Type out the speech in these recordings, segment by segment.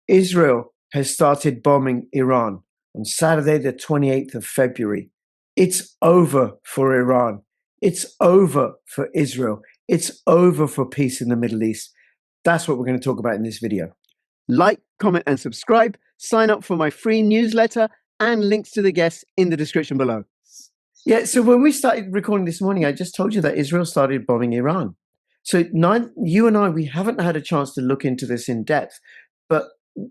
Israel has started bombing Iran on Saturday, the 28th of February. It's over for Iran. It's over for Israel. It's over for peace in the Middle East. That's what we're going to talk about in this video. Like, comment, and subscribe. Sign up for my free newsletter and links to the guests in the description below. Yeah, so when we started recording this morning, I just told you that Israel started bombing Iran. So you and I, we haven't had a chance to look into this in depth. But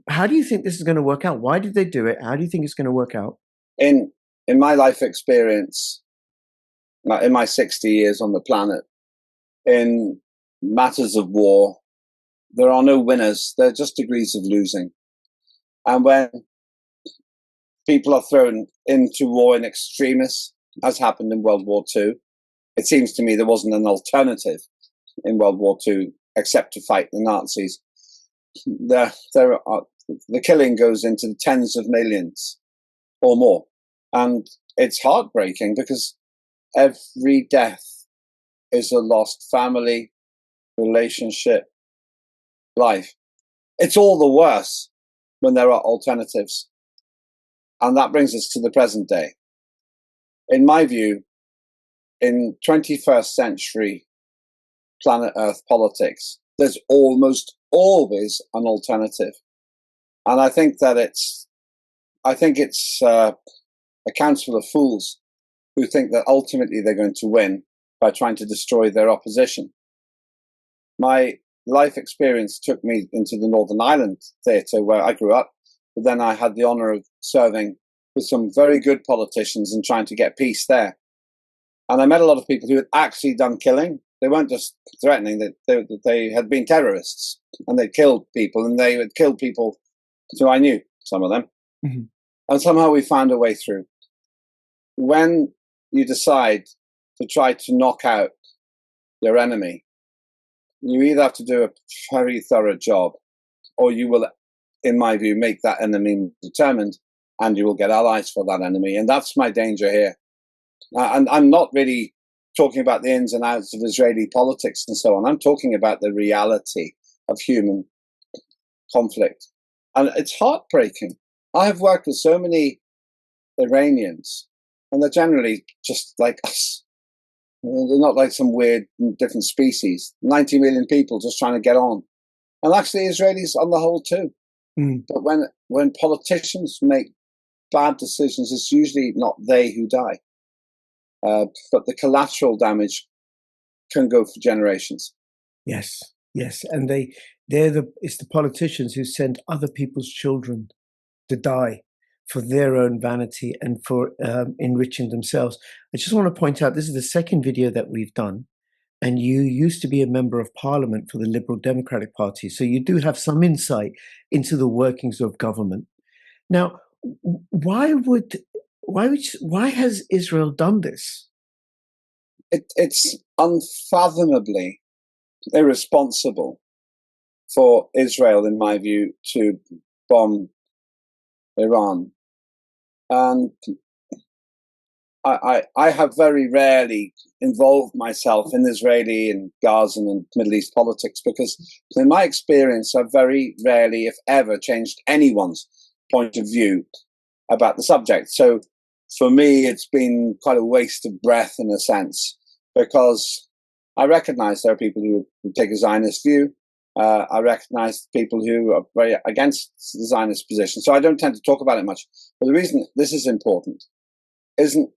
how do you think this is going to work out? Why did they do it? How do you think it's going to work out? In my life experience, in my 60 years on the planet, in matters of war, there are no winners. They're just degrees of losing. And when people are thrown into war in extremis, as happened in World War II, it seems to me there wasn't an alternative in World War II except to fight the Nazis. The killing goes into the tens of millions or more. And it's heartbreaking because every death is a lost family, relationship, life. It's all the worse when there are alternatives. And that brings us to the present day. In my view, in 21st century planet Earth politics, there's almost always an alternative. And I think that it's a council of fools who think that ultimately they're going to win by trying to destroy their opposition. My life experience took me into the Northern Ireland theatre where I grew up, but then I had the honour of serving with some very good politicians and trying to get peace there. And I met a lot of people who had actually done killing. They weren't just threatening, that they had been terrorists and they'd killed people, and they had killed people who I knew, some of them. Mm-hmm. And somehow we found a way through. When you decide to try to knock out your enemy, you either have to do a very thorough job, or you will, in my view, make that enemy determined, and you will get allies for that enemy. And that's my danger here. And I'm not really talking about the ins and outs of Israeli politics and so on. I'm talking about the reality of human conflict. And it's heartbreaking. I have worked with so many Iranians, and they're generally just like us. They're not like some weird different species. 90 million people just trying to get on. And actually Israelis on the whole too. Mm. But when politicians make bad decisions, it's usually not they who die. But the collateral damage can go for generations. Yes, yes. And it's the politicians who send other people's children to die for their own vanity and for enriching themselves. I just want to point out, this is the second video that we've done, and you used to be a member of parliament for the Liberal Democratic Party, so you do have some insight into the workings of government. Now, why has Israel done this? It's unfathomably irresponsible for Israel, in my view, to bomb Iran. And I have very rarely involved myself in Israeli and Gazan and Middle East politics because, in my experience, I've very rarely, if ever, changed anyone's point of view about the subject. So for me, it's been quite a waste of breath in a sense, because I recognize there are people who take a Zionist view. I recognize people who are very against the Zionist position. So I don't tend to talk about it much. But the reason this is important isn't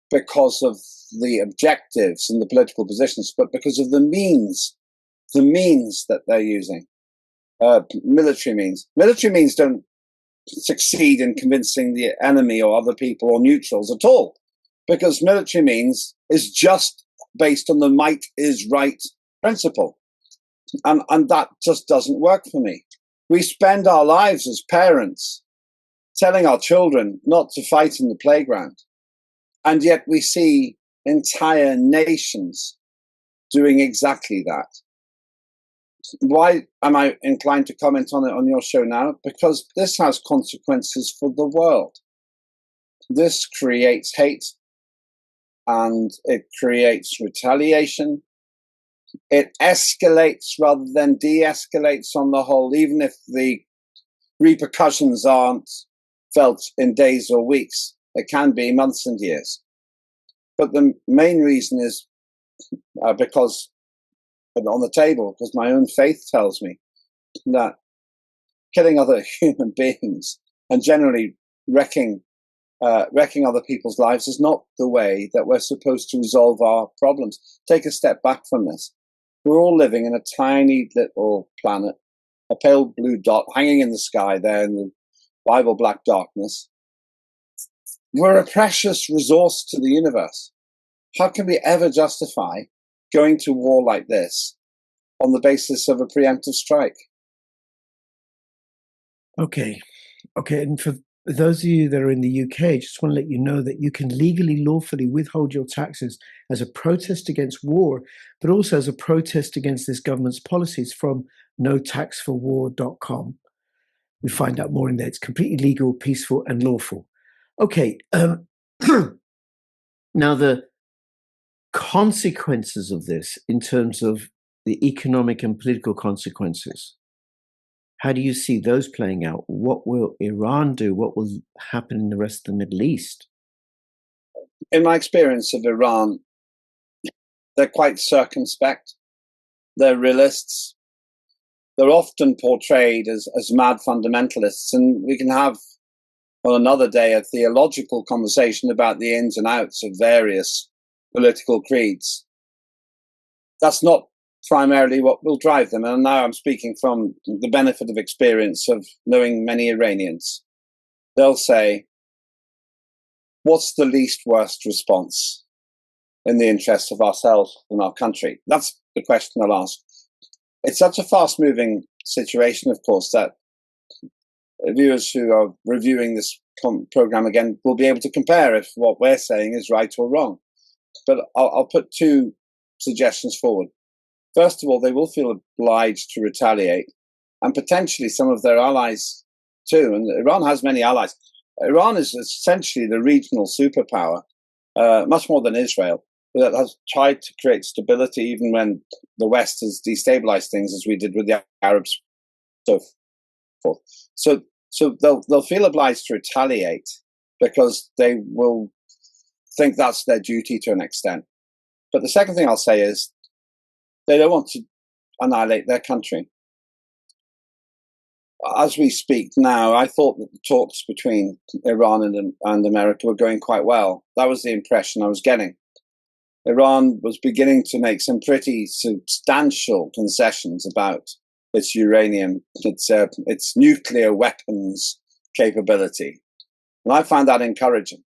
because of the objectives and the political positions, but because of the means that they're using. Military means. Military means don't succeed in convincing the enemy or other people or neutrals at all, because military means is just based on the might is right principle. And that just doesn't work for me. We spend our lives as parents telling our children not to fight in the playground, and yet we see entire nations doing exactly that. Why am I inclined to comment on it on your show now? Because this has consequences for the world. This creates hate, and it creates retaliation. It escalates rather than de-escalates on the whole, even if the repercussions aren't felt in days or weeks. It can be months and years. But the main reason is because on the table, because my own faith tells me that killing other human beings and generally wrecking other people's lives is not the way that we're supposed to resolve our problems. Take a step back from this. We're all living in a tiny little planet, a pale blue dot hanging in the sky there in the Bible black darkness. We're a precious resource to the universe. How can we ever justify going to war like this on the basis of a preemptive strike? Okay. And for those of you that are in the UK, just want to let you know that you can legally, lawfully withhold your taxes as a protest against war, but also as a protest against this government's policies from notaxforwar.com. We find out more in there. It's completely legal, peaceful, and lawful. Okay. Now, the consequences of this in terms of the economic and political consequences, how do you see those playing out? What will Iran do? What will happen in the rest of the Middle East? In my experience of Iran, they're quite circumspect. They're realists. They're often portrayed as mad fundamentalists, and we can have on another day a theological conversation about the ins and outs of various political creeds. That's not primarily what will drive them. And now I'm speaking from the benefit of experience of knowing many Iranians. They'll say, what's the least worst response in the interest of ourselves and our country? That's the question I'll ask. It's such a fast-moving situation, of course, that viewers who are reviewing this program again will be able to compare if what we're saying is right or wrong. But I'll put two suggestions forward. First of all, they will feel obliged to retaliate, and potentially some of their allies too. And Iran has many allies. Iran is essentially the regional superpower, much more than Israel, that has tried to create stability even when the West has destabilized things, as we did with the Arabs, so forth. So they'll feel obliged to retaliate because they will think that's their duty to an extent. But the second thing I'll say is they don't want to annihilate their country. As we speak now, I thought that the talks between Iran and America were going quite well. That was the impression I was getting. Iran was beginning to make some pretty substantial concessions about its uranium, its nuclear weapons capability. And I find that encouraging.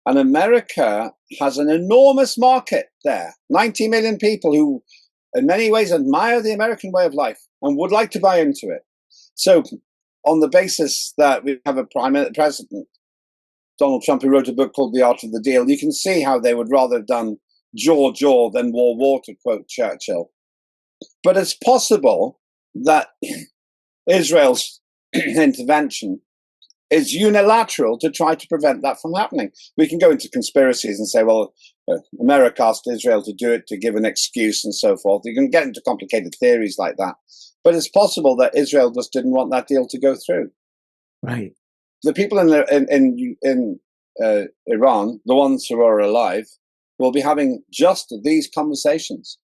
And America has an enormous market there, 90 million people who in many ways admire the American way of life and would like to buy into it. So on the basis that we have a president, Donald Trump, who wrote a book called The Art of the Deal, you can see how they would rather have done jaw than war, to quote Churchill. But it's possible that Israel's intervention is unilateral to try to prevent that from happening. We can go into conspiracies and say, well, America asked Israel to do it to give an excuse and so forth. You can get into complicated theories like that. But it's possible that Israel just didn't want that deal to go through. Right. The people in Iran, the ones who are alive, will be having just these conversations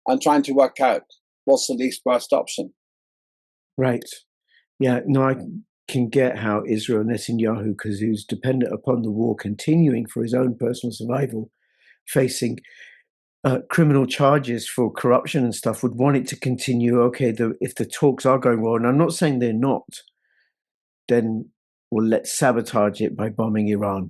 and trying to work out what's the least worst option. Right. Yeah. No, I can get how Israel Netanyahu, because he was dependent upon the war continuing for his own personal survival, facing criminal charges for corruption and stuff, would want it to continue. Okay, if the talks are going well, and I'm not saying they're not, then let's sabotage it by bombing Iran.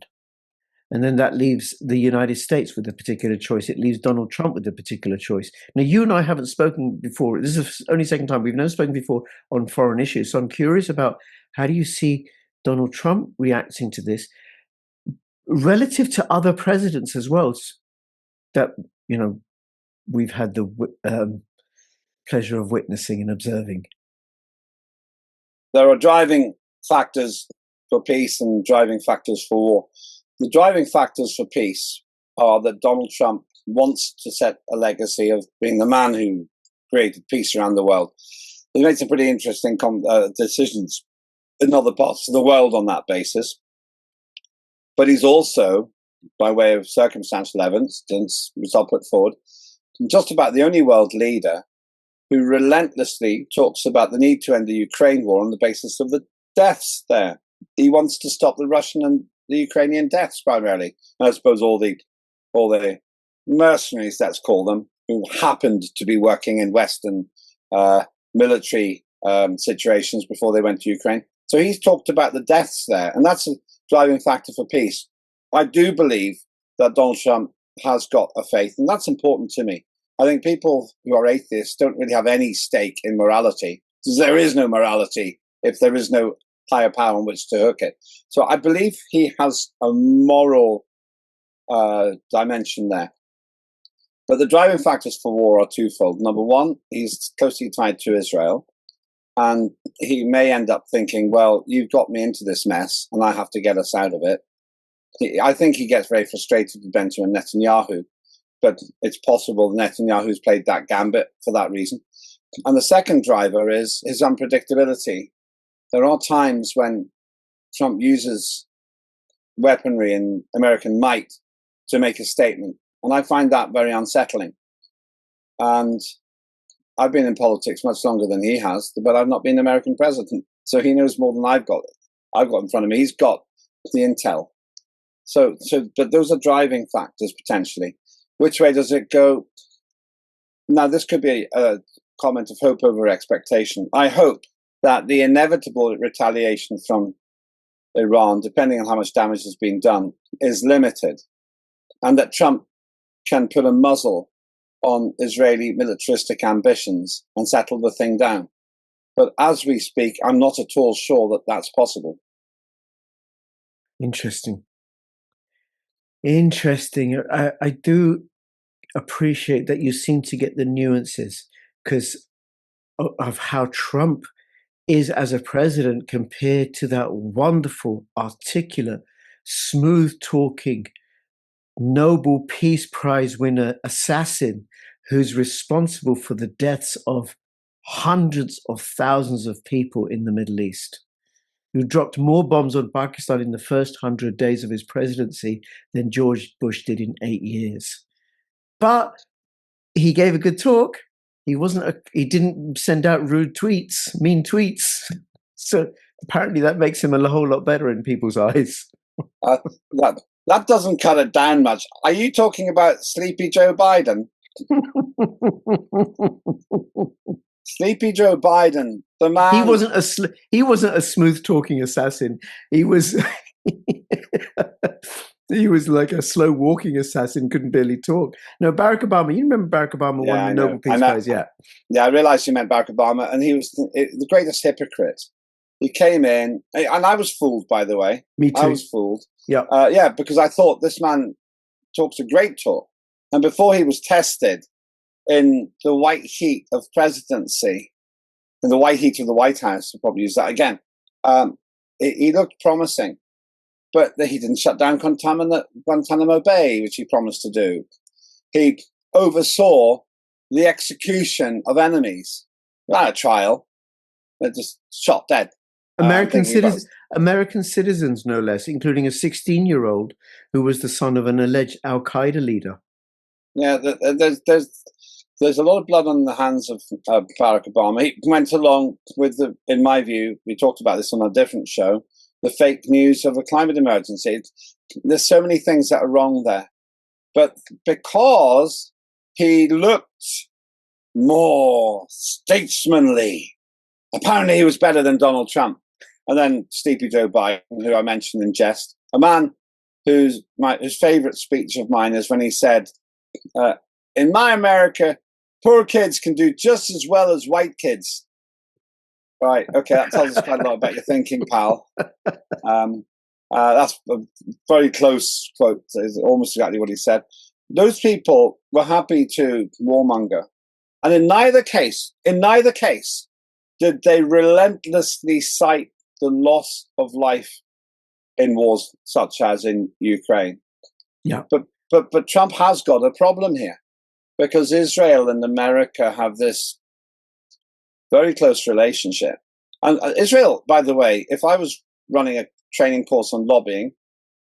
And then that leaves the United States with a particular choice. It leaves Donald Trump with a particular choice. Now, you and I haven't spoken before. This is the only second time we've never spoken before on foreign issues. So I'm curious about, how do you see Donald Trump reacting to this relative to other presidents as well that, we've had the pleasure of witnessing and observing? There are driving factors for peace and driving factors for war. The driving factors for peace are that Donald Trump wants to set a legacy of being the man who created peace around the world. He made some pretty interesting decisions in other parts of the world on that basis. But he's also, by way of circumstantial evidence, which I'll put forward, just about the only world leader who relentlessly talks about the need to end the Ukraine war on the basis of the deaths there. He wants to stop the Russian and the Ukrainian deaths primarily. And I suppose all the mercenaries, let's call them, who happened to be working in Western military situations before they went to Ukraine. So he's talked about the deaths there, and that's a driving factor for peace. I do believe that Donald Trump has got a faith, and that's important to me. I think people who are atheists don't really have any stake in morality, because there is no morality if there is no higher power on which to hook it. So I believe he has a moral dimension there. But the driving factors for war are twofold. Number one, he's closely tied to Israel. And he may end up thinking, well, you've got me into this mess and I have to get us out of it. I think he gets very frustrated with Benjamin Netanyahu, but it's possible Netanyahu's played that gambit for that reason. And the second driver is his unpredictability. There are times when Trump uses weaponry and American might to make a statement. And I find that very unsettling. And I've been in politics much longer than he has, but I've not been American president. So he knows more than I've got in front of me. He's got the intel. But those are driving factors potentially. Which way does it go? Now, this could be a comment of hope over expectation. I hope that the inevitable retaliation from Iran, depending on how much damage has been done, is limited, and that Trump can put a muzzle on Israeli militaristic ambitions and settle the thing down. But as we speak, I'm not at all sure that that's possible. Interesting. I do appreciate that you seem to get the nuances because of how Trump is as a president compared to that wonderful, articulate, smooth-talking, Nobel Peace Prize winner assassin who's responsible for the deaths of hundreds of thousands of people in the Middle East, who dropped more bombs on Pakistan in the first 100 days of his presidency than George Bush did in 8 years. But he gave a good talk. He didn't send out rude tweets, mean tweets. So apparently that makes him a whole lot better in people's eyes. That doesn't cut it down much. Are you talking about Sleepy Joe Biden? Sleepy Joe Biden, the man. He wasn't a smooth talking assassin. He was he was like a slow walking assassin, couldn't barely talk. No, Barack Obama. You remember Barack Obama won the Nobel Peace Prize? Yeah. Yeah, I realized you meant Barack Obama, and he was the greatest hypocrite. He came in, and I was fooled, by the way. Me too. I was fooled. Yeah. Because I thought this man talks a great talk. And before he was tested in the white heat of presidency, in the white heat of the White House, I'll probably use that again, he looked promising. But he didn't shut down Guantanamo Bay, which he promised to do. He oversaw the execution of enemies. Not a trial. They're just shot dead. American citizens, no less, including a 16-year-old who was the son of an alleged Al-Qaeda leader. Yeah, there's a lot of blood on the hands of Barack Obama. He went along with in my view, we talked about this on a different show, the fake news of a climate emergency. There's so many things that are wrong there. But because he looked more statesmanly, apparently he was better than Donald Trump. And then Sleepy Joe Biden, who I mentioned in jest, a man whose favorite speech of mine is when he said, in my America, poor kids can do just as well as white kids. Right, okay, that tells us quite a lot about your thinking, pal. That's a very close quote, it's almost exactly what he said. Those people were happy to warmonger. And in neither case did they relentlessly cite the loss of life in wars such as in Ukraine. Yeah. But Trump has got a problem here because Israel and America have this very close relationship. And Israel, by the way, if I was running a training course on lobbying,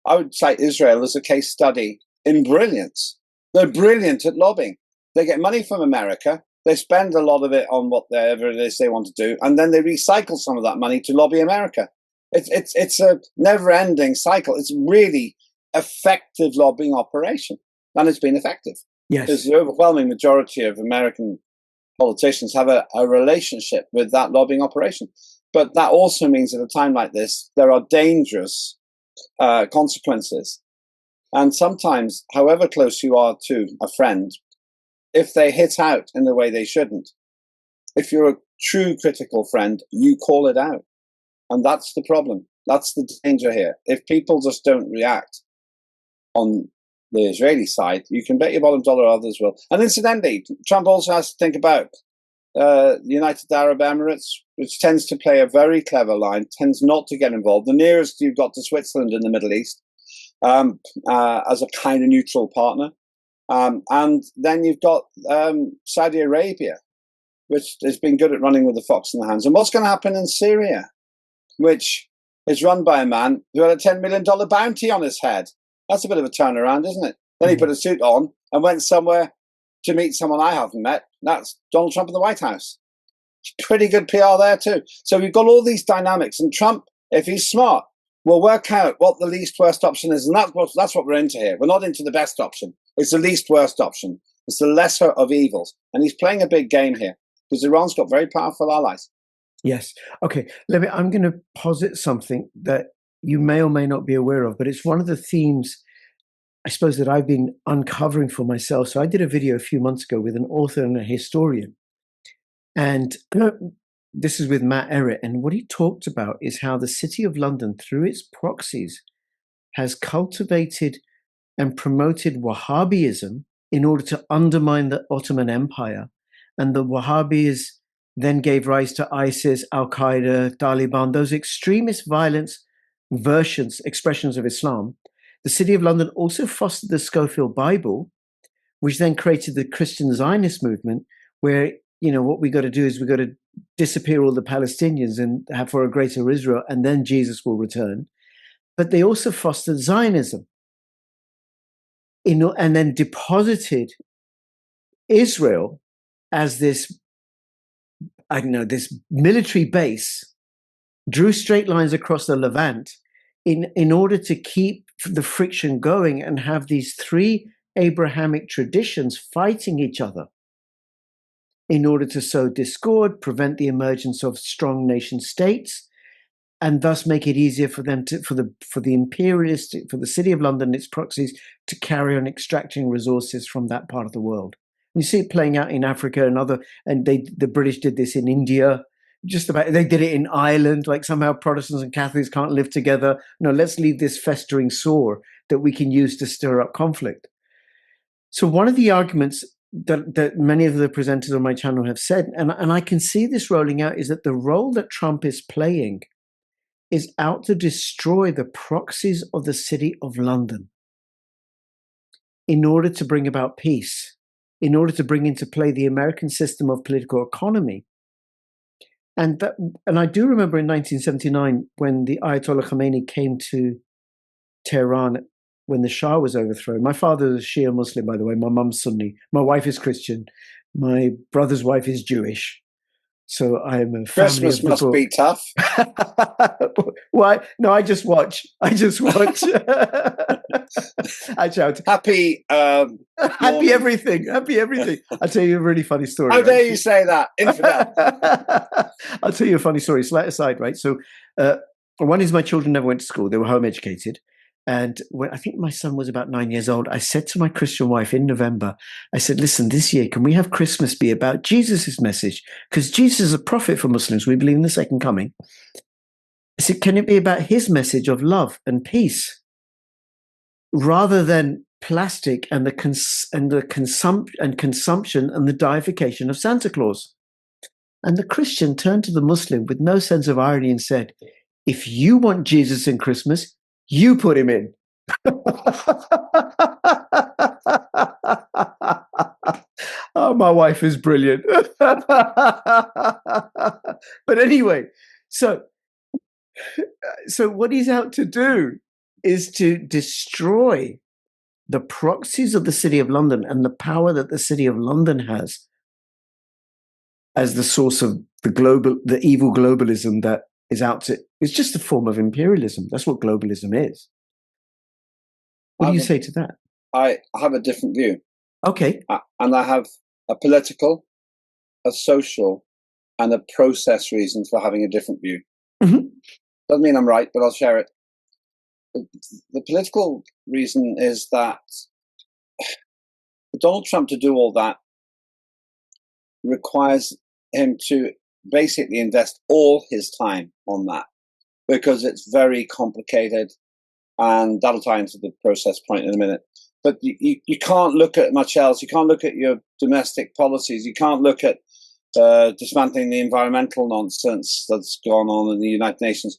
I would cite Israel as a case study in brilliance. They're brilliant at lobbying. They get money from America. They spend a lot of it on whatever it is they want to do, and then they recycle some of that money to lobby America. It's a never-ending cycle. It's really effective lobbying operation, and it's been effective. Yes, because the overwhelming majority of American politicians have a relationship with that lobbying operation. But that also means at a time like this, there are dangerous consequences. And sometimes, however close you are to a friend, if they hit out in the way they shouldn't, if you're a true critical friend, you call it out. And that's the problem. That's the danger here. If people just don't react on the Israeli side, you can bet your bottom dollar others will. And incidentally, Trump also has to think about the United Arab Emirates, which tends to play a very clever line, tends not to get involved. The nearest you've got to Switzerland in the Middle East as a kind of neutral partner. And then you've got Saudi Arabia, which has been good at running with the fox in the hands. And what's going to happen in Syria, which is run by a man who had a $10 million bounty on his head? That's a bit of a turnaround, isn't it? Then he put a suit on and went somewhere to meet someone I haven't met. That's Donald Trump in the White House. Pretty good PR there too. So we've got all these dynamics, and Trump, if he's smart, will work out what the least worst option is. And that's what we're into here. We're not into the best option. It's the least worst option. It's the lesser of evils. And he's playing a big game here because Iran's got very powerful allies. Yes. Okay. I'm going to posit something that you may or may not be aware of, but it's one of the themes, I suppose, that I've been uncovering for myself. So I did a video a few months ago with an author and a historian. And this is with Matt Errett. And what he talked about is how the City of London, through its proxies, has cultivated and promoted Wahhabism in order to undermine the Ottoman Empire. And the Wahhabis then gave rise to ISIS, Al-Qaeda, Taliban, those extremist violence expressions of Islam. The City of London also fostered the Schofield Bible, which then created the Christian Zionist movement, where, what we got to do is we got to disappear all the Palestinians and have for a greater Israel, and then Jesus will return. But they also fostered Zionism, and then deposited Israel as this military base, drew straight lines across the Levant in order to keep the friction going and have these three Abrahamic traditions fighting each other in order to sow discord, prevent the emergence of strong nation states, and thus make it easier for them for the City of London and its proxies to carry on extracting resources from that part of the world. You see it playing out in Africa and the British did this in India. They did it in Ireland, like somehow Protestants and Catholics can't live together. No, let's leave this festering sore that we can use to stir up conflict. So one of the arguments that many of the presenters on my channel have said, and I can see this rolling out, is that the role that Trump is playing is out to destroy the proxies of the City of London in order to bring about peace, in order to bring into play the American system of political economy. And I do remember in 1979 when the Ayatollah Khomeini came to Tehran when the Shah was overthrown. My father is Shia Muslim, by the way. My mum's Sunni. My wife is Christian. My brother's wife is Jewish. So I am a family Christmas of the must book. be tough. Why? No, I just watch. Happy everything. Happy everything. I'll tell you a really funny story. How dare you say that, infidel? I'll tell you a funny story. Slight aside, right? So one is my children never went to school. They were home educated. And when I think my son was about 9 years old, I said to my Christian wife in November, I said, listen, this year, can we have Christmas be about Jesus' message? Because Jesus is a prophet for Muslims. We believe in the second coming. I said, can it be about his message of love and peace rather than plastic and the consumption and the deification of Santa Claus? And the Christian turned to the Muslim with no sense of irony and said, if you want Jesus in Christmas, you put him in. Oh, my wife is brilliant. But anyway, So what he's out to do is to destroy the proxies of the City of London and the power that the City of London has as the source of the evil globalism that is out to. It's just a form of imperialism. That's what globalism is. What do you say to that? I have a different view. Okay. And I have a political, a social, and a process reason for having a different view. Mm-hmm. Doesn't mean I'm right, but I'll share it. The political reason is that for Donald Trump to do all that requires him to basically invest all his time on that, because it's very complicated, and that'll tie into the process point in a minute. But you can't look at much else. You can't look at your domestic policies. You can't look at dismantling the environmental nonsense that's gone on in the United Nations.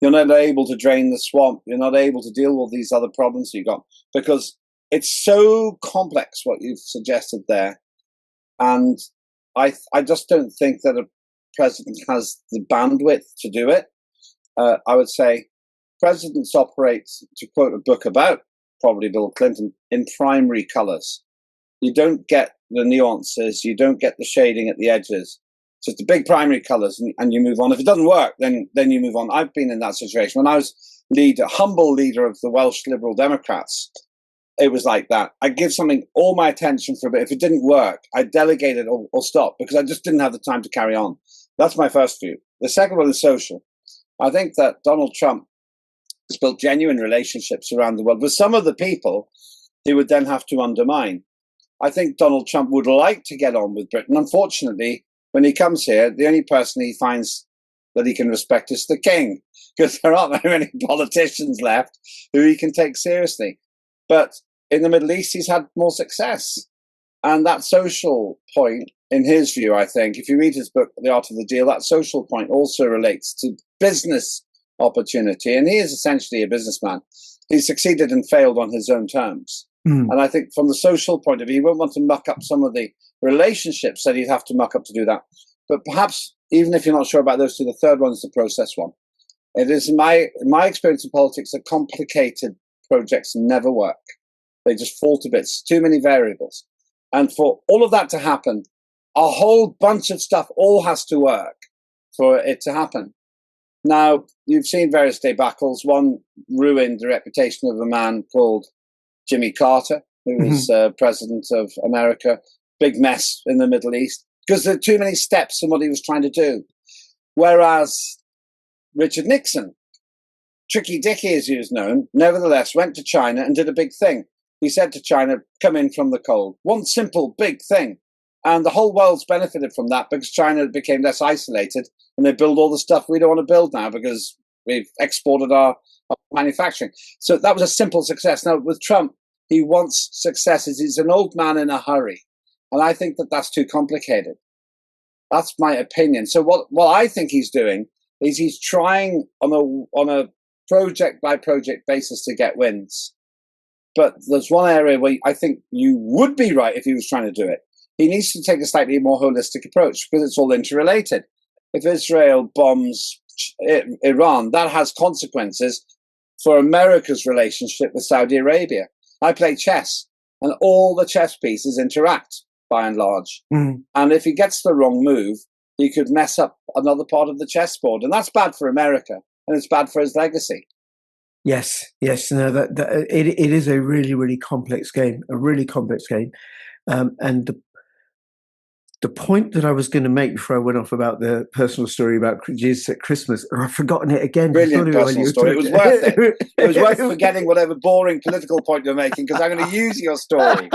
You're not able to drain the swamp. You're not able to deal with these other problems you've got, because it's so complex what you've suggested there. And I just don't think that a president has the bandwidth to do it. I would say presidents operate, to quote a book about probably Bill Clinton, in primary colors. You don't get the nuances, you don't get the shading at the edges. So it's the big primary colors, and you move on. If it doesn't work, then you move on. I've been in that situation. When I was humble leader of the Welsh Liberal Democrats, it was like that. I'd give something all my attention for a bit. If it didn't work, I'd delegate it or stop, because I just didn't have the time to carry on. That's my first view. The second one is social. I think that Donald Trump has built genuine relationships around the world with some of the people he would then have to undermine. I think Donald Trump would like to get on with Britain. Unfortunately, when he comes here, the only person he finds that he can respect is the king, because there aren't very many politicians left who he can take seriously. But in the Middle East, he's had more success. And that social point, in his view, I think, if you read his book, The Art of the Deal, that social point also relates to business opportunity. And he is essentially a businessman. He succeeded and failed on his own terms. And I think from the social point of view, he won't want to muck up some of the relationships that he'd have to muck up to do that. But perhaps, even if you're not sure about those two, the third one is the process one. It is, in my experience in politics, that complicated projects never work. They just fall to bits, too many variables. And for all of that to happen, a whole bunch of stuff all has to work for it to happen. Now, you've seen various debacles. One ruined the reputation of a man called Jimmy Carter, who was president of America. Big mess in the Middle East, because there are too many steps in what he was trying to do. Whereas Richard Nixon, Tricky Dicky as he was known, nevertheless went to China and did a big thing. He said to China, come in from the cold. One simple, big thing. And the whole world's benefited from that, because China became less isolated, and they build all the stuff we don't want to build now because we've exported our manufacturing. So that was a simple success. Now, with Trump, he wants successes. He's an old man in a hurry. And I think that that's too complicated. That's my opinion. So what I think he's doing is he's trying on a project by project basis to get wins. But there's one area where I think you would be right if he was trying to do it. He needs to take a slightly more holistic approach, because it's all interrelated. If Israel bombs Iran, that has consequences for America's relationship with Saudi Arabia. I play chess, and all the chess pieces interact, by and large. And if he gets the wrong move, he could mess up another part of the chessboard. And that's bad for America, and it's bad for his legacy. Yes. No, it is a really, really complex game, and the point that I was going to make before I went off about the personal story about Jesus at Christmas, or I've forgotten it again. Brilliant personal story. It was worth it. It was worth forgetting whatever boring political point you're making, because I'm going to use your story.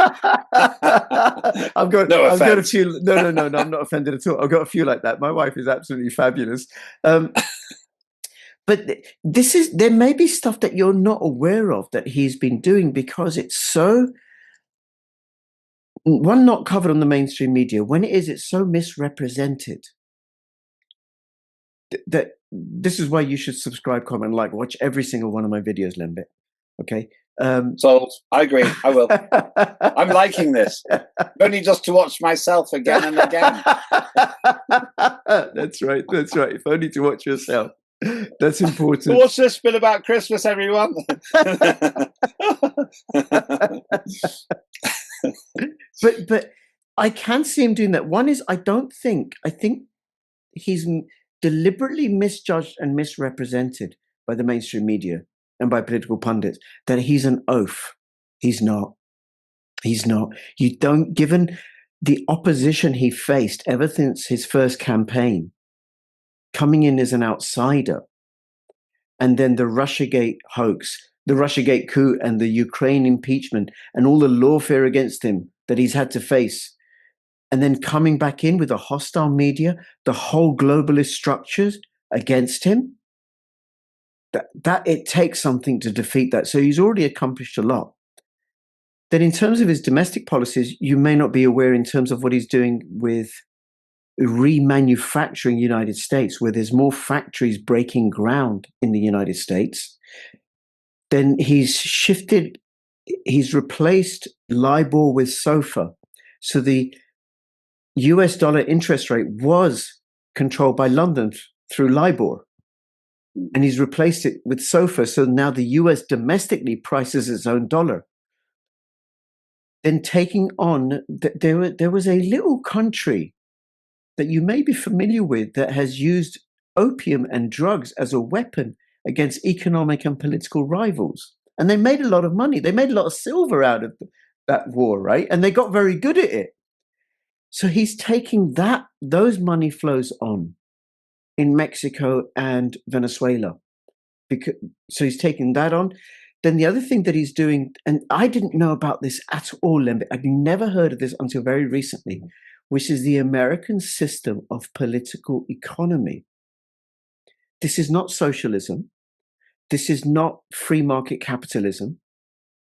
I've got a few. No, I'm not offended at all. I've got a few like that. My wife is absolutely fabulous. But there may be stuff that you're not aware of that he's been doing, because it's so, one, not covered on the mainstream media. When it is, it's so misrepresented that this is why you should subscribe, comment, like, watch every single one of my videos, Lembit. Okay. So I agree. I will. I'm liking this, only just to watch myself again and again. That's right. That's right. If only to watch yourself. That's important. What's this bit about Christmas, everyone? But I can see him doing that. One is I think he's deliberately misjudged and misrepresented by the mainstream media and by political pundits that he's an oaf. He's not. He's not. You don't, given the opposition he faced ever since his first campaign, coming in as an outsider, and then the Russiagate hoax, the Russiagate coup, and the Ukraine impeachment, and all the lawfare against him that he's had to face, and then coming back in with a hostile media, the whole globalist structures against him, that it takes something to defeat that. So he's already accomplished a lot. Then in terms of his domestic policies, you may not be aware in terms of what he's doing with remanufacturing United States, where there's more factories breaking ground in the United States. Then he's replaced LIBOR with SOFR. So the US dollar interest rate was controlled by London through LIBOR. And he's replaced it with SOFR. So now the US domestically prices its own dollar. Then taking on, there was a little country that you may be familiar with that has used opium and drugs as a weapon against economic and political rivals. And they made a lot of money. They made a lot of silver out of that war, right? And they got very good at it. So he's taking those money flows on in Mexico and Venezuela. So he's taking that on. Then the other thing that he's doing, and I didn't know about this at all, Lembit, I'd never heard of this until very recently, which is the American system of political economy. This is not socialism. This is not free market capitalism.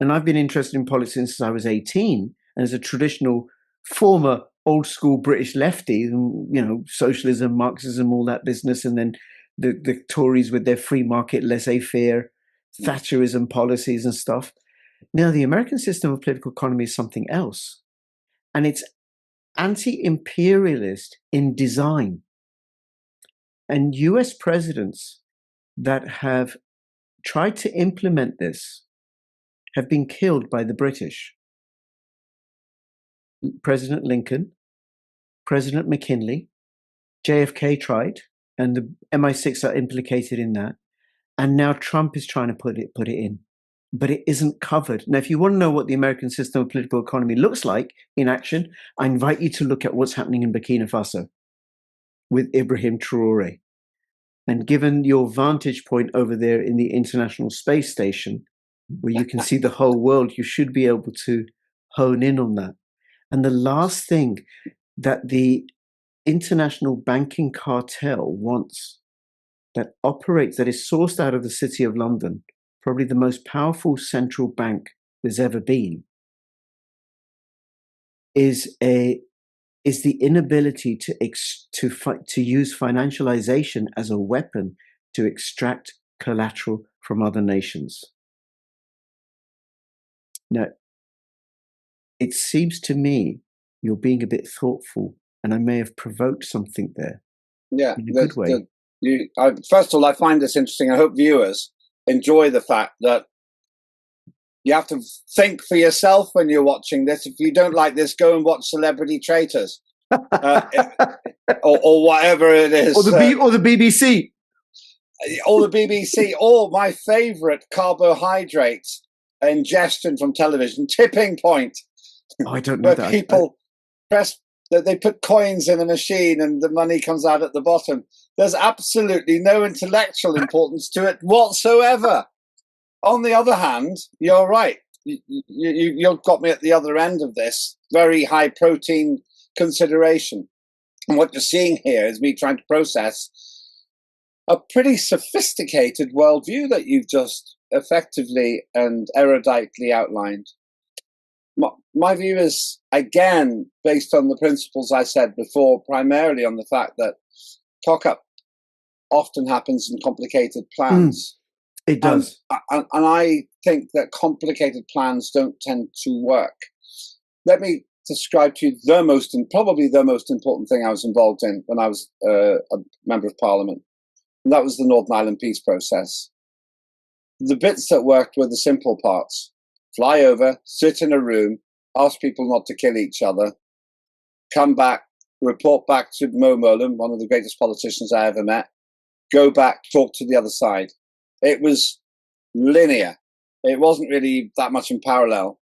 And I've been interested in politics since I was 18, and as a traditional former old school British lefty, socialism, Marxism, all that business, and then the Tories with their free market laissez-faire Thatcherism policies and stuff. Now, the American system of political economy is something else. And it's anti-imperialist in design. And US presidents that have tried to implement this have been killed by the British. President Lincoln, President McKinley, JFK tried, and the MI6 are implicated in that. And now Trump is trying to put it in, but it isn't covered. Now, if you want to know what the American system of political economy looks like in action, I invite you to look at what's happening in Burkina Faso with Ibrahim Traore. And given your vantage point over there in the International Space Station, where you can see the whole world, you should be able to hone in on that. And the last thing that the international banking cartel wants, that is sourced out of the City of London, probably the most powerful central bank there's ever been, is the inability to use financialization as a weapon to extract collateral from other nations. Now, it seems to me you're being a bit thoughtful, and I may have provoked something there. Yeah, in a good way. First of all, I find this interesting. I hope viewers enjoy the fact that you have to think for yourself when you're watching this. If you don't like this, go and watch Celebrity Traitors, or whatever it is, or the BBC, or the BBC, or my favourite carbohydrate ingestion from television, Tipping Point. Oh, I don't know where that. People press that they put coins in a machine and the money comes out at the bottom. There's absolutely no intellectual importance to it whatsoever. On the other hand, you're right. You've got me at the other end of this very high protein consideration. And what you're seeing here is me trying to process a pretty sophisticated worldview that you've just effectively and eruditely outlined. My view is, again, based on the principles I said before, primarily on the fact that cock-up often happens in complicated plans. It does. And I think that complicated plans don't tend to work. Let me describe to you probably the most important thing I was involved in when I was a member of Parliament, and that was the Northern Ireland peace process. The bits that worked were the simple parts: fly over, sit in a room, ask people not to kill each other, come back, report back to Mo Mowlam, one of the greatest politicians I ever met, go back, talk to the other side. It was linear. It wasn't really that much in parallel.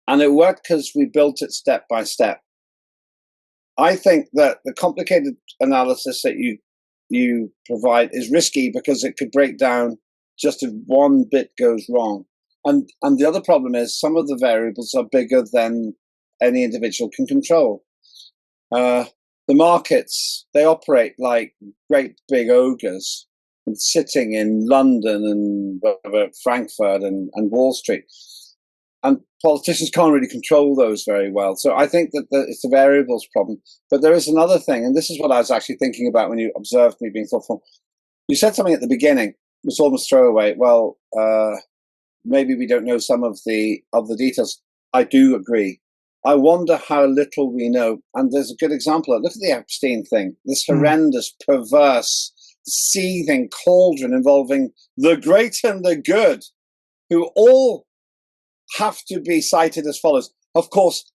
And it worked because we built it step by step. I think that the complicated analysis that you provide is risky because it could break down just if one bit goes wrong. And the other problem is some of the variables are bigger than any individual can control. The markets, they operate like great big ogres sitting in London and Frankfurt and Wall Street. And politicians can't really control those very well. So I think that it's a variables problem. But there is another thing, and this is what I was actually thinking about when you observed me being thoughtful. You said something at the beginning, it was almost throwaway. Well, maybe we don't know some of the details. I do agree. I wonder how little we know. And there's a good example. Look at the Epstein thing, this horrendous, perverse, seething cauldron involving the great and the good, who all have to be cited as follows. Of course,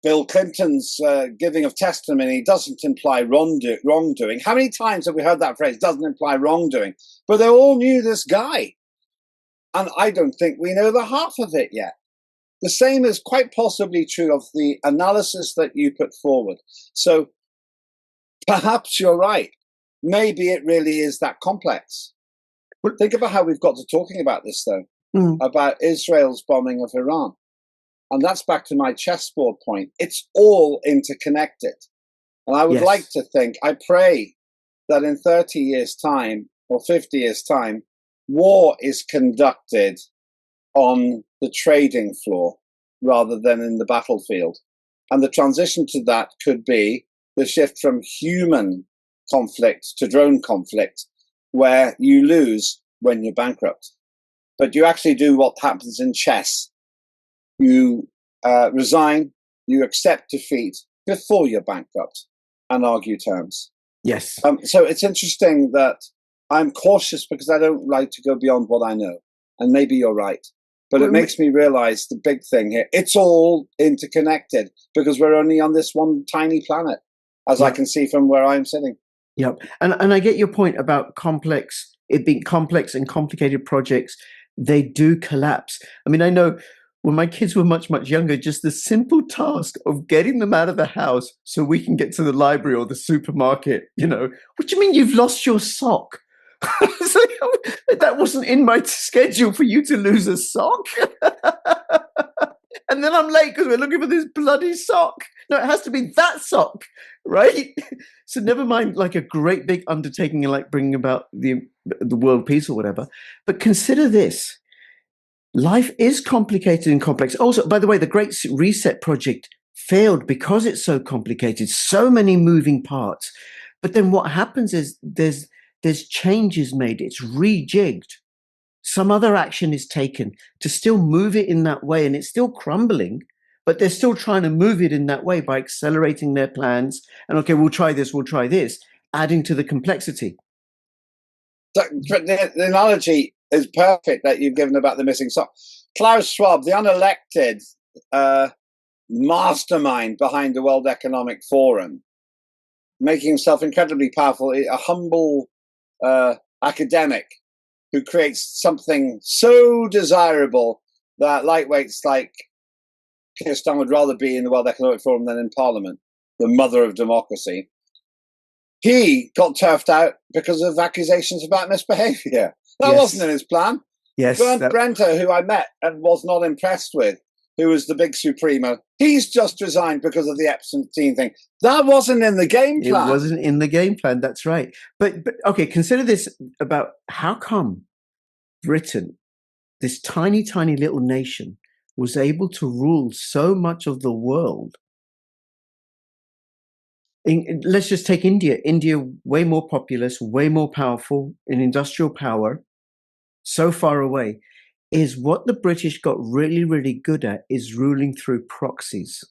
Bill Clinton's giving of testimony doesn't imply wrongdoing. How many times have we heard that phrase? Doesn't imply wrongdoing. But they all knew this guy. And I don't think we know the half of it yet. The same is quite possibly true of the analysis that you put forward. So perhaps you're right. Maybe it really is that complex. Think about how we've got to talking about this, though. About Israel's bombing of Iran. And that's back to my chessboard point. It's all interconnected. And I would like to think, I pray that in 30 years' time or 50 years' time, war is conducted on the trading floor rather than in the battlefield. And the transition to that could be the shift from human conflict to drone conflict, where you lose when you're bankrupt. But you actually do what happens in chess. You resign, you accept defeat before you're bankrupt and argue terms. Yes. So it's interesting that I'm cautious because I don't like to go beyond what I know. And maybe you're right. But it makes me realize the big thing here. It's all interconnected because we're only on this one tiny planet, as I can see from where I'm sitting. Yep. And I get your point about it being complex and complicated projects. They do collapse. I mean, I know when my kids were much, much younger, just the simple task of getting them out of the house so we can get to the library or the supermarket, what do you mean you've lost your sock? So, that wasn't in my schedule for you to lose a sock. And then I'm late because we're looking for this bloody sock. No, it has to be that sock, right? So never mind like a great big undertaking and like bringing about the world peace or whatever. But consider this. Life is complicated and complex. Also, by the way, the Great Reset Project failed because it's so complicated, so many moving parts. But then what happens is there's changes made. It's rejigged. Some other action is taken to still move it in that way, and it's still crumbling, but they're still trying to move it in that way by accelerating their plans. And okay, we'll try this, adding to the complexity. The analogy is perfect that you've given about the missing sock. Klaus Schwab, the unelected mastermind behind the World Economic Forum, making himself incredibly powerful, a humble academic who creates something so desirable that lightweights like Kirsten would rather be in the World Economic Forum than in Parliament, the mother of democracy. He got turfed out because of accusations about misbehavior. That wasn't in his plan. Yes. Bernd Brenter, who I met and was not impressed with, who was the big supremo, he's just resigned because of the Epstein thing. That wasn't in the game plan. It wasn't in the game plan, that's right. But okay, consider this about how come Britain, this tiny, tiny little nation, was able to rule so much of the world. Let's just take India. India, way more populous, way more powerful, an industrial power, so far away. is what the British got really, really good at is ruling through proxies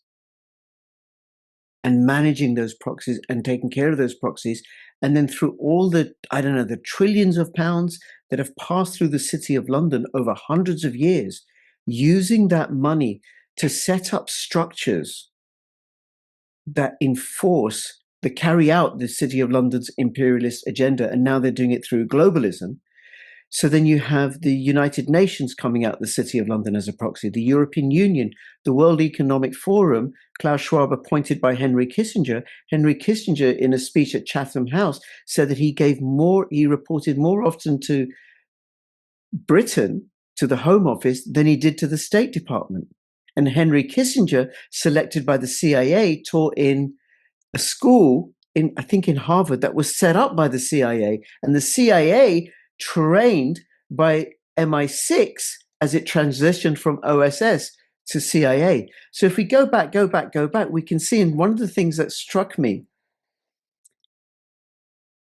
and managing those proxies and taking care of those proxies. And then through all the, I don't know, the trillions of pounds that have passed through the City of London over hundreds of years, using that money to set up structures that enforce carry out the City of London's imperialist agenda. And now they're doing it through globalism. So then you have the United Nations coming out the City of London as a proxy, the European Union, the World Economic Forum, Klaus Schwab appointed by Henry Kissinger. Henry Kissinger, in a speech at Chatham House, said that he reported more often to Britain, to the Home Office, than he did to the State Department. And Henry Kissinger, selected by the CIA, taught in a school I think in Harvard that was set up by the CIA, and the CIA trained by MI6 as it transitioned from OSS to CIA. So if we go back, we can see, and one of the things that struck me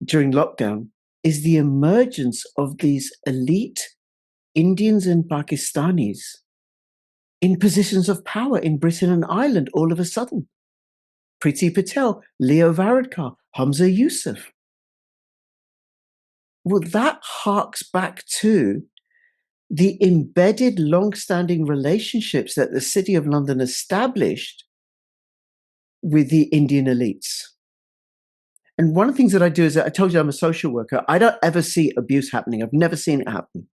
during lockdown is the emergence of these elite Indians and Pakistanis in positions of power in Britain and Ireland all of a sudden. Priti Patel, Leo Varadkar, Hamza Yusuf. Well, that harks back to the embedded, long-standing relationships that the City of London established with the Indian elites. And one of the things that I do is that I told you I'm a social worker. I don't ever see abuse happening. I've never seen it happen.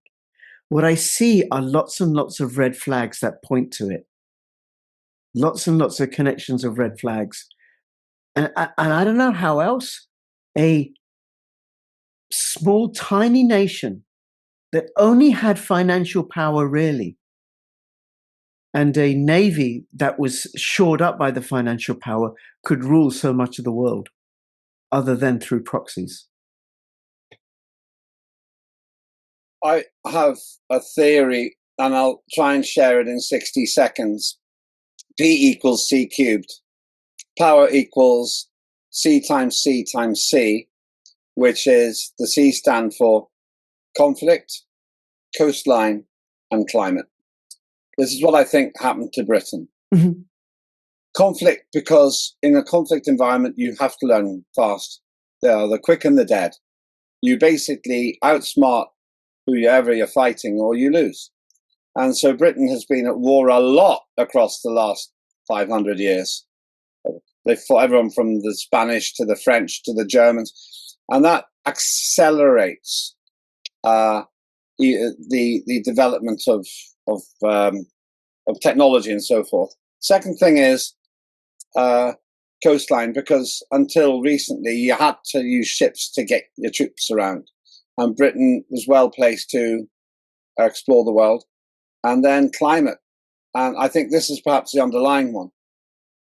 What I see are lots and lots of red flags that point to it. Lots and lots of connections of red flags. And I don't know how else a small, tiny nation that only had financial power, really, and a navy that was shored up by the financial power could rule so much of the world, other than through proxies. I have a theory, and I'll try and share it in 60 seconds. P equals C cubed. Power equals C times C times C, which is the C stand for conflict, coastline, and climate. This is what I think happened to Britain. Mm-hmm. Conflict, because in a conflict environment, you have to learn fast. They are the quick and the dead. You basically outsmart whoever you're fighting, or you lose. And so Britain has been at war a lot across the last 500 years. They fought everyone from the Spanish to the French to the Germans, and that accelerates the development of technology and so forth. Second thing is coastline, because until recently you had to use ships to get your troops around, and Britain was well placed to explore the world. And then climate, and I think this is perhaps the underlying one.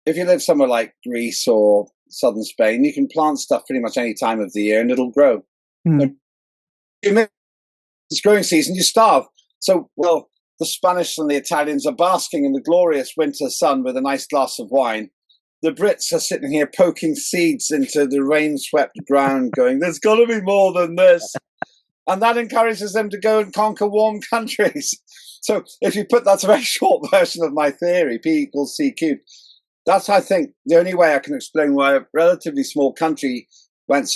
If you live somewhere like Greece or southern Spain, you can plant stuff pretty much any time of the year and it'll grow. Mm. It's growing season, you starve. So, well, the Spanish and the Italians are basking in the glorious winter sun with a nice glass of wine. The Brits are sitting here poking seeds into the rain-swept ground, going, there's got to be more than this. And that encourages them to go and conquer warm countries. So if you put, that's a very short version of my theory, P equals C cubed. That's, I think, the only way I can explain why a relatively small country got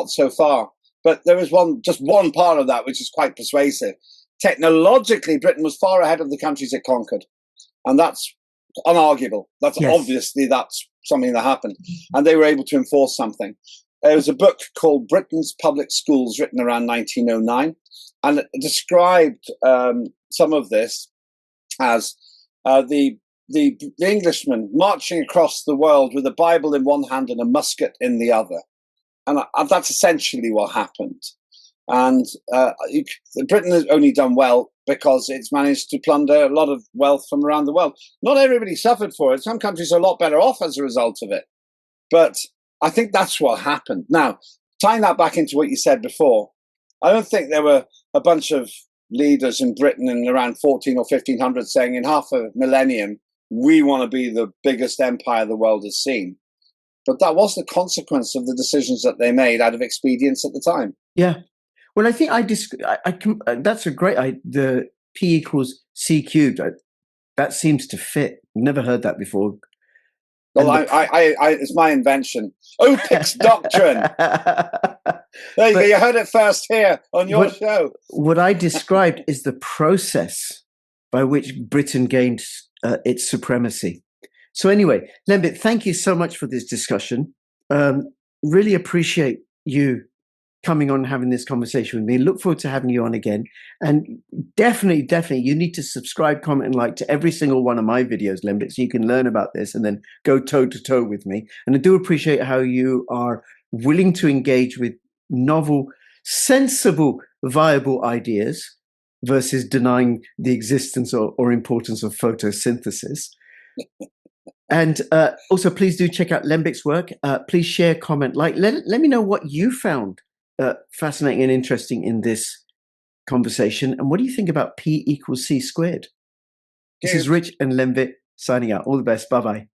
so far. But there is just one part of that which is quite persuasive. Technologically, Britain was far ahead of the countries it conquered. And that's unarguable. That's obviously that's something that happened. And they were able to enforce something. There was a book called Britain's Public Schools, written around 1909, and it described some of this as the Englishman marching across the world with a Bible in one hand and a musket in the other. And that's essentially what happened. And Britain has only done well because it's managed to plunder a lot of wealth from around the world. Not everybody suffered for it. Some countries are a lot better off as a result of it. But I think that's what happened. Now, tying that back into what you said before, I don't think there were a bunch of leaders in Britain in around 14 or 1500 saying in half a millennium, we want to be the biggest empire the world has seen. But that was the consequence of the decisions that they made out of expedience at the time. Yeah. Well, I think that's a great P equals C cubed. That seems to fit. Never heard that before. Well, it's my invention. Opik's doctrine. There you go. You heard it first here on your show. What I described is the process by which Britain gained its supremacy. So anyway, Lembit, thank you so much for this discussion. Really appreciate you coming on and having this conversation with me. Look forward to having you on again. And definitely, you need to subscribe, comment, and like to every single one of my videos, Lembit, so you can learn about this and then go toe to toe with me. And I do appreciate how you are willing to engage with novel, sensible, viable ideas versus denying the existence or importance of photosynthesis. And also, please do check out Lembit's work. Please share, comment, like. Let me know what you found fascinating and interesting in this conversation. And what do you think about P equals C squared? This is Rich and Lembit signing out. All the best. Bye-bye.